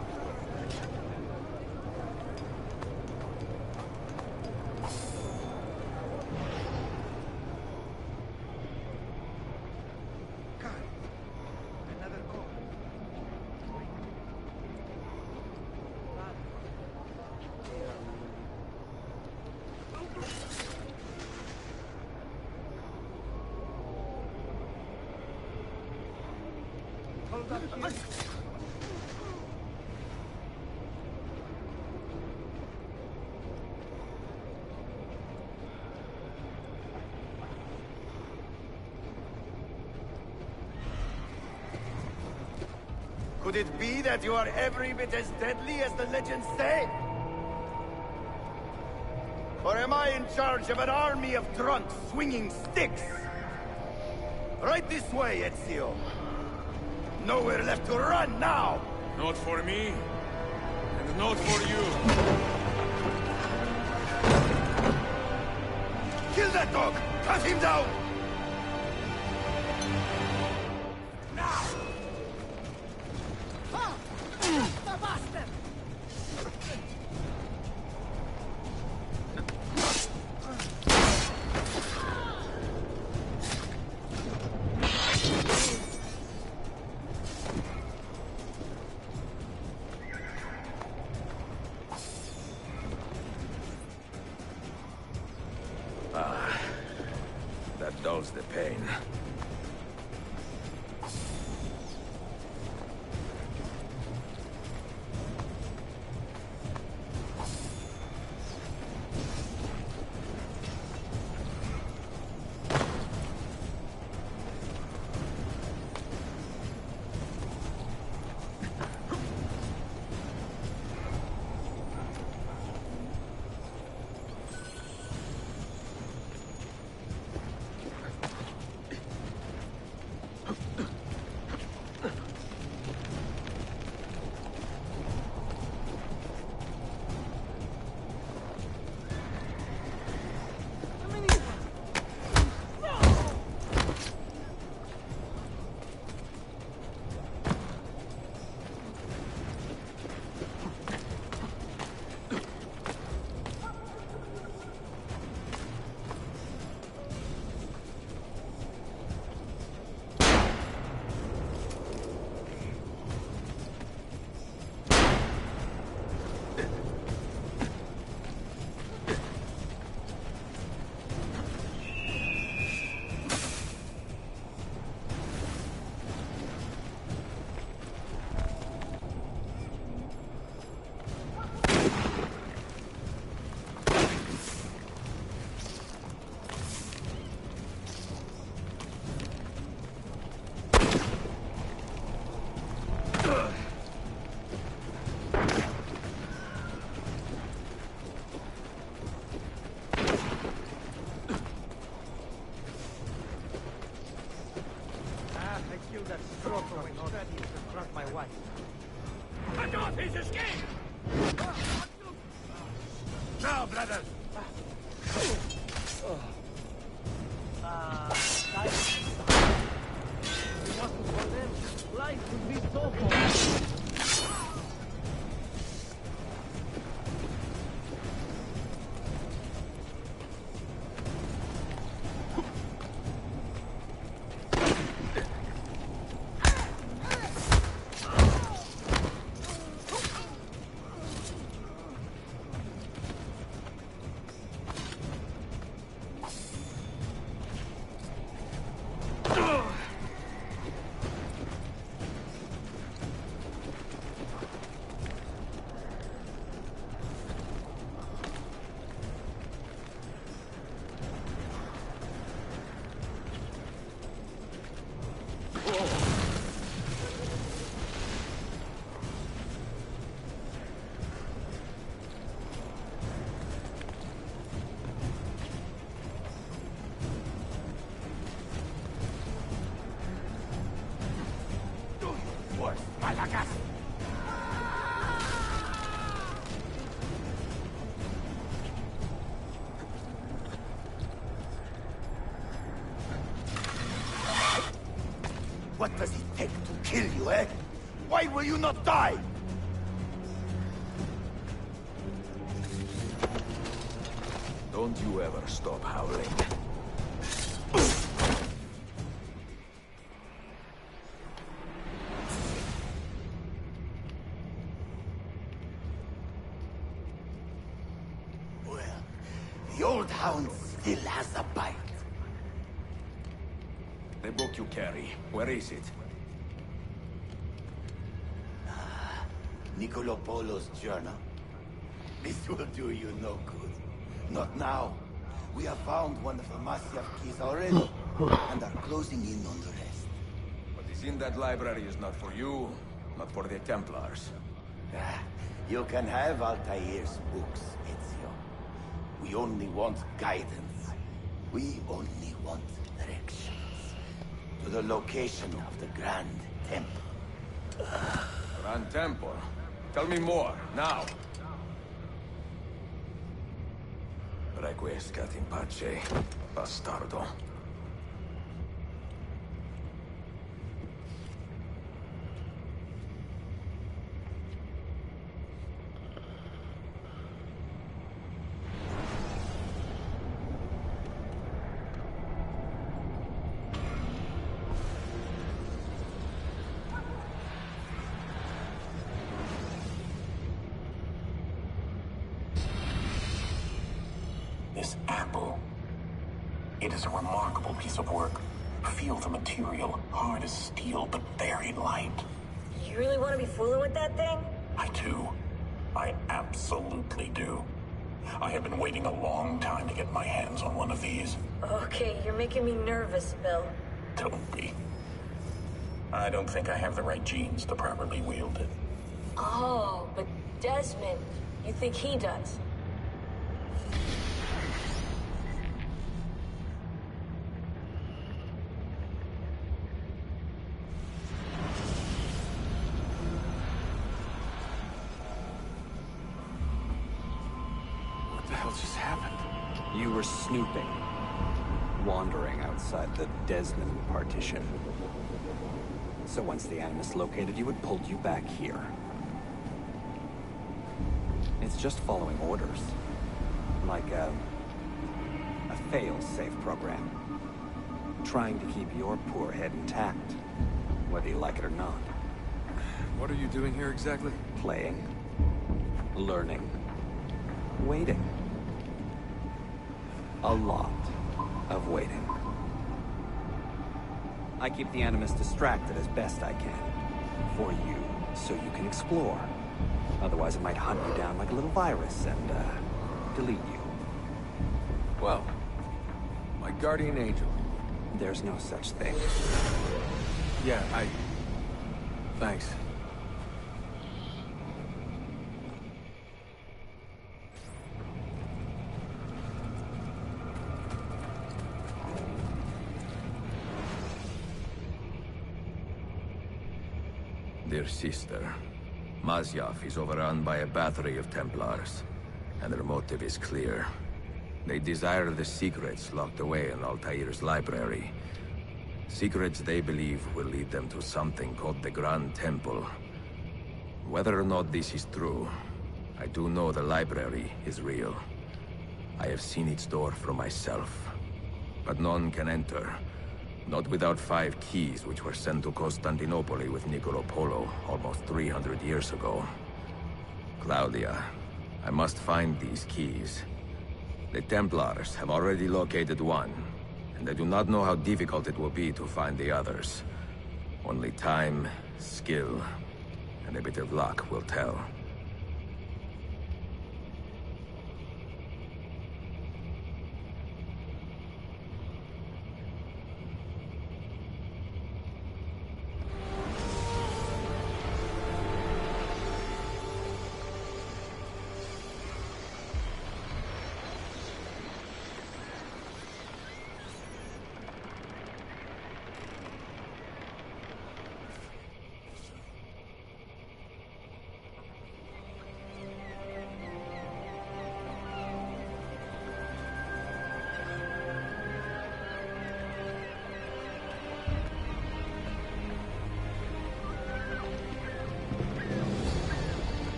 Could it be that you are every bit as deadly as the legends say? Or am I in charge of an army of drunks swinging sticks? Right this way, Ezio. Nowhere left to run now! Not for me, and not for you. Kill that dog! Cut him down! That dulls the pain. Now, brothers! Life would be so boring. What does it take to kill you, eh? Why will you not die? Don't you ever stop howling. Well, the old hound still has a bite. The book you carry, where is it? Niccolo Polo's journal? This will do you no good. Not now. We have found one of the Masyaf keys already, and are closing in on the rest. What is in that library is not for you, not for the Templars. You can have Altair's books, Ezio. We only want guidance. We only want directions. To the location of the Grand Temple. Grand Temple? Tell me more, now! Requiescat in pace, bastardo. This apple. It is a remarkable piece of work. Feel the material, hard as steel, but very light. You really want to be fooling with that thing? I do. I absolutely do. I have been waiting a long time to get my hands on one of these. Okay, you're making me nervous, Bill. Don't be. I don't think I have the right genes to properly wield it. Oh, but Desmond, you think he does? What the hell just happened? You were snooping. Wandering outside the Desmond partition. So once the Animus located you, it pulled you back here. It's just following orders. Like a fail-safe program. Trying to keep your poor head intact, whether you like it or not. What are you doing here exactly? Playing. Learning. Waiting. A lot of waiting. I keep the Animus distracted as best I can. For you, so you can explore. Otherwise it might hunt you down like a little virus and, delete you. Well, my guardian angel. There's no such thing. Yeah, Thanks. Dear sister, Masyaf is overrun by a battery of Templars, and their motive is clear. They desire the secrets locked away in Altair's library. Secrets they believe will lead them to something called the Grand Temple. Whether or not this is true, I do know the library is real. I have seen its door for myself. But none can enter. Not without 5 keys which were sent to Constantinople with Niccolo Polo almost 300 years ago. Claudia, I must find these keys. The Templars have already located one, and I do not know how difficult it will be to find the others. Only time, skill, and a bit of luck will tell.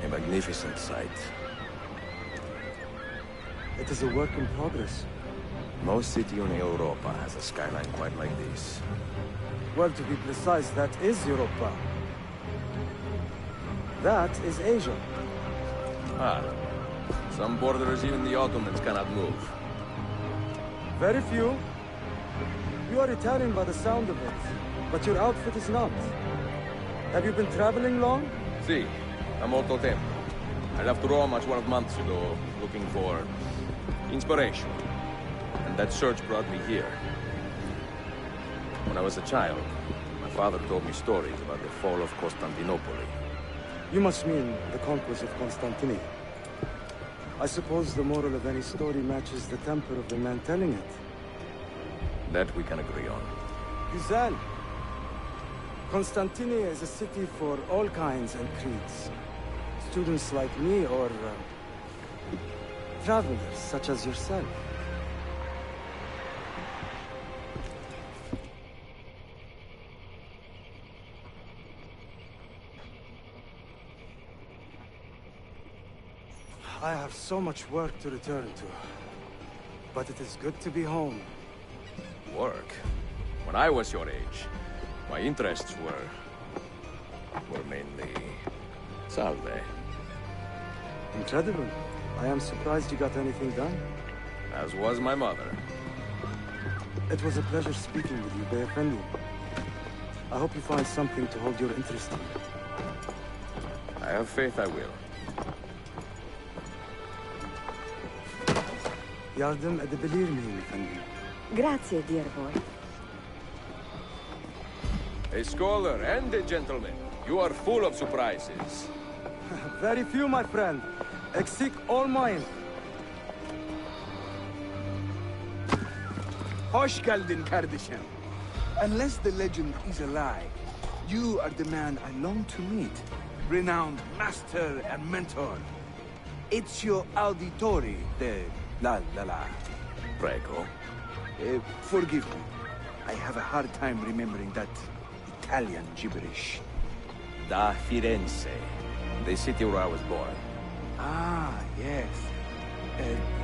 A magnificent sight. It is a work in progress. No city in Europa has a skyline quite like this. Well, to be precise, that is Europa. That is Asia. Ah. Some borders even the Ottomans cannot move. Very few. You are Italian by the sound of it, but your outfit is not. Have you been traveling long? Sì, da molto tempo. I left Rome 12 months ago, looking for inspiration. And that search brought me here. When I was a child, my father told me stories about the fall of Constantinople. You must mean the conquest of Constantinople. I suppose the moral of any story matches the temper of the man telling it. That we can agree on. Güzel. Constantinople is a city for all kinds and creeds. Students like me or travelers such as yourself. I have so much work to return to, but it is good to be home. Work? When I was your age, my interests were mainly salve. Incredible. I am surprised you got anything done. As was my mother. It was a pleasure speaking with you, Beyefendi. I hope you find something to hold your interest in. I have faith I will. Yardım edebilir miyim efendim? Grazie, dear boy. A scholar and a gentleman. You are full of surprises. Very few, my friend. Eksik olmayın. Hoş geldin kardeşim. Unless the legend is a lie, you are the man I long to meet. Renowned master and mentor. Ezio Auditori de La. Prego. Forgive me. I have a hard time remembering that Italian gibberish. Da Firenze, the city where I was born. Ah, yes.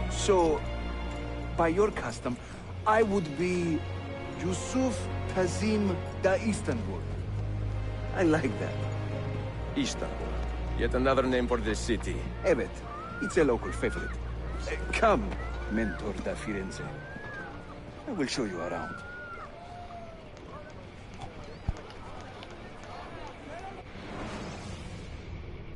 So, by your custom, I would be Yusuf Tazim da Istanbul. I like that. Istanbul. Yet another name for the city. Evet, it's a local favorite. Come, Mentor da Firenze. I will show you around.